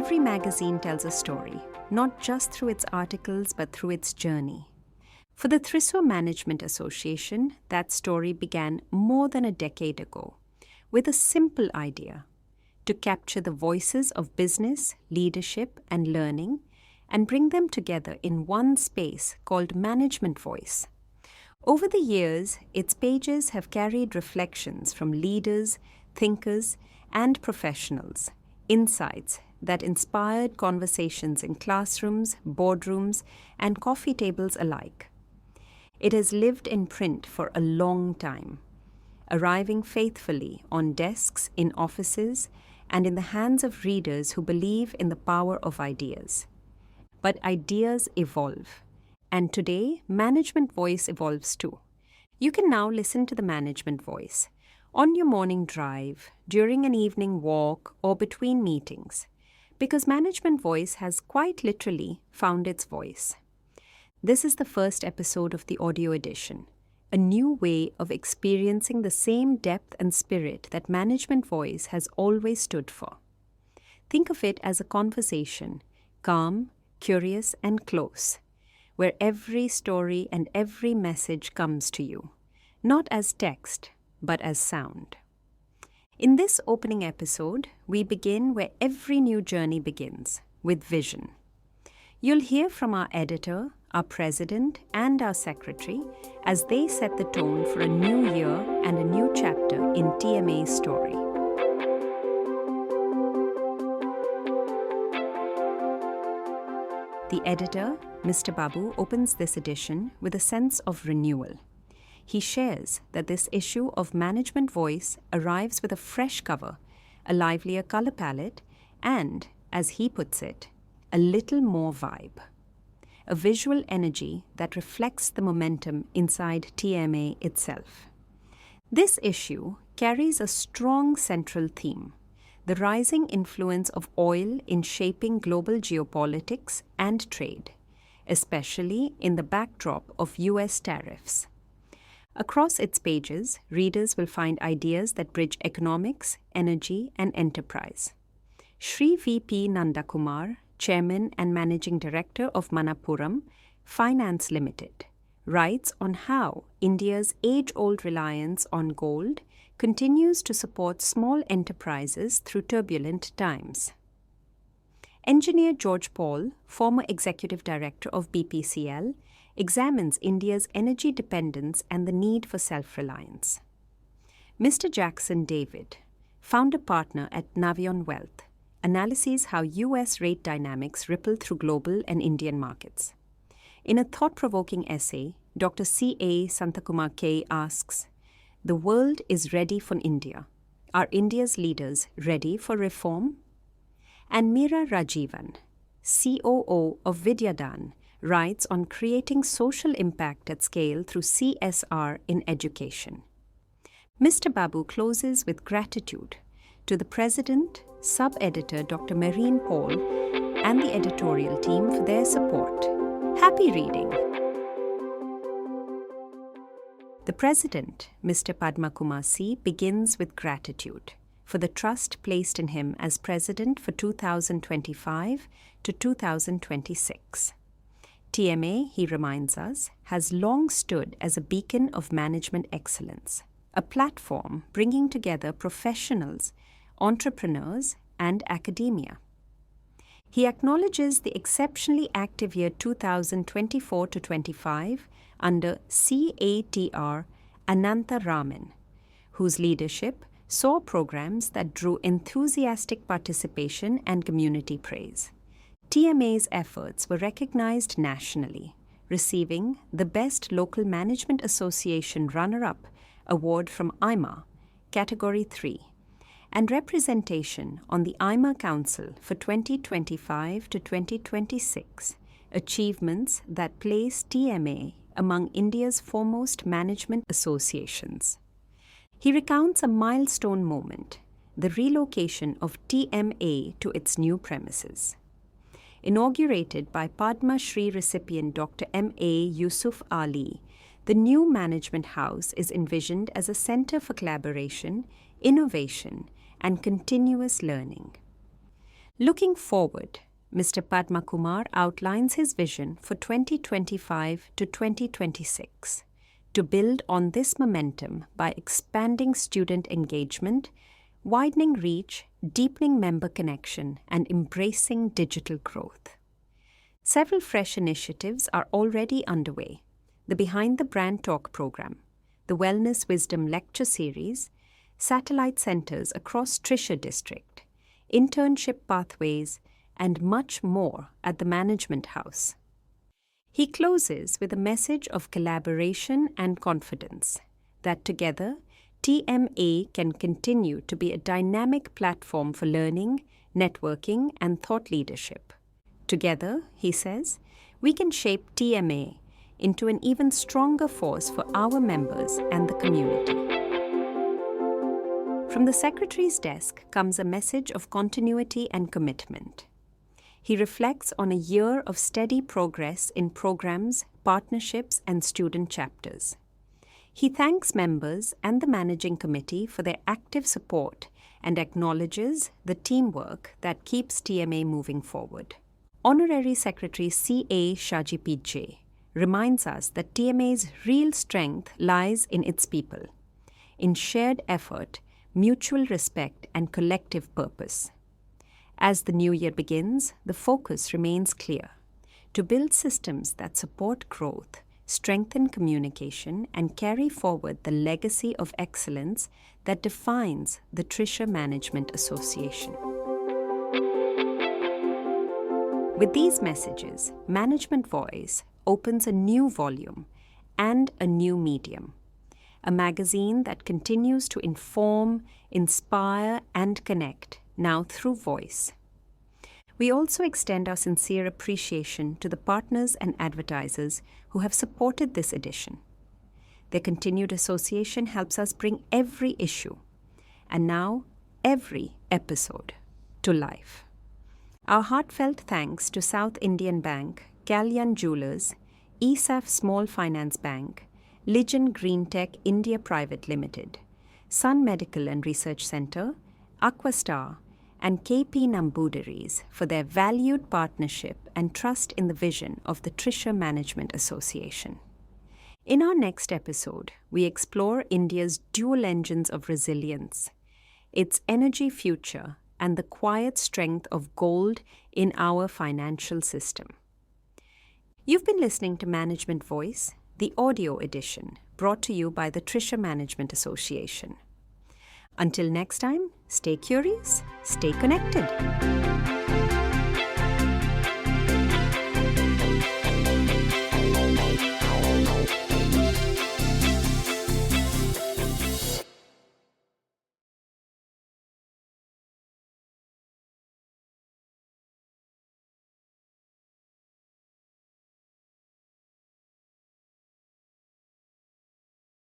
Every magazine tells a story, not just through its articles but through its journey. For the Thrissur Management Association, that story began more than a decade ago with a simple idea: to capture the voices of business, leadership, and learning and bring them together in one space called Management Voice. Over the years, its pages have carried reflections from leaders, thinkers, and professionals, insights that inspired conversations in classrooms, boardrooms, and coffee tables alike. It has lived in print for a long time, arriving faithfully on desks, in offices, and in the hands of readers who believe in the power of ideas. But ideas evolve, and today, Management Voice evolves too. You can now listen to the Management Voice on your morning drive, during an evening walk, or between meetings, because Management Voice has quite literally found its voice. This is the first episode of the audio edition, a new way of experiencing the same depth and spirit that Management Voice has always stood for. Think of it as a conversation, calm, curious, and close, where every story and every message comes to you, not as text, but as sound. In this opening episode, we begin where every new journey begins, with vision. You'll hear from our editor, our president, and our secretary as they set the tone for a new year and a new chapter in TMA's story. The editor, Mr. Babu, opens this edition with a sense of renewal. He shares that this issue of Management Voice arrives with a fresh cover, a livelier color palette, and, as he puts it, a little more vibe. A visual energy that reflects the momentum inside TMA itself. This issue carries a strong central theme: the rising influence of oil in shaping global geopolitics and trade, especially in the backdrop of US tariffs. Across its pages, readers will find ideas that bridge economics, energy, and enterprise. Shri V.P. Nandakumar, Chairman and Managing Director of Manappuram Finance Limited, writes on how India's age-old reliance on gold continues to support small enterprises through turbulent times. Engineer George Paul, former Executive Director of BPCL, examines India's energy dependence and the need for self-reliance. Mr. Jackson David, founder partner at Navion Wealth, analyses how US rate dynamics ripple through global and Indian markets. In a thought-provoking essay, Dr. CA Shaji P asks, "The world is ready for India. Are India's leaders ready for reform?" And Meera Rajivan, COO of Vidyadan, writes on creating social impact at scale through CSR in education. Mr. Babu closes with gratitude to the President, Sub-Editor Dr. Marine Paul, and the editorial team for their support. Happy reading! The President, Mr. Padmakumar C., begins with gratitude for the trust placed in him as President for 2025 to 2026. TMA, he reminds us, has long stood as a beacon of management excellence, a platform bringing together professionals, entrepreneurs, and academia. He acknowledges the exceptionally active year 2024 to 25 under CATR Anantha Raman, whose leadership saw programs that drew enthusiastic participation and community praise. TMA's efforts were recognized nationally, receiving the Best Local Management Association Runner-Up award from IMA, Category 3, and representation on the IMA Council for 2025 to 2026, achievements that place TMA among India's foremost management associations. He recounts a milestone moment, the relocation of TMA to its new premises. Inaugurated by Padma Shri recipient Dr. M.A. Yusuf Ali, the new management house is envisioned as a center for collaboration, innovation, and continuous learning. Looking forward, Mr. Padmakumar outlines his vision for 2025 to 2026 to build on this momentum by expanding student engagement, widening reach, deepening member connection, and embracing digital growth. Several fresh initiatives are already underway. The Behind the Brand Talk program, the Wellness Wisdom Lecture Series, satellite centers across Thrissur district, internship pathways, and much more at the Management House. He closes with a message of collaboration and confidence that together, TMA can continue to be a dynamic platform for learning, networking, and thought leadership. Together, he says, we can shape TMA into an even stronger force for our members and the community. From the Secretary's desk comes a message of continuity and commitment. He reflects on a year of steady progress in programs, partnerships, and student chapters. He thanks members and the Managing Committee for their active support and acknowledges the teamwork that keeps TMA moving forward. Honorary Secretary CA Shaji P reminds us that TMA's real strength lies in its people, in shared effort, mutual respect, and collective purpose. As the new year begins, the focus remains clear: to build systems that support growth, strengthen communication, and carry forward the legacy of excellence that defines the Thrissur Management Association. With these messages, Management Voice opens a new volume and a new medium, a magazine that continues to inform, inspire, and connect, now through voice. We also extend our sincere appreciation to the partners and advertisers who have supported this edition. Their continued association helps us bring every issue, and now every episode, to life. Our heartfelt thanks to South Indian Bank, Kalyan Jewelers, ESAF Small Finance Bank, Ligen Greentech India Private Limited, Sun Medical and Research Centre, Aquastar, and KP Nambudiris for their valued partnership and trust in the vision of the Thrissur Management Association. In our next episode, we explore India's dual engines of resilience, its energy future, and the quiet strength of gold in our financial system. You've been listening to Management Voice, the audio edition, brought to you by the Thrissur Management Association. Until next time, stay curious, stay connected.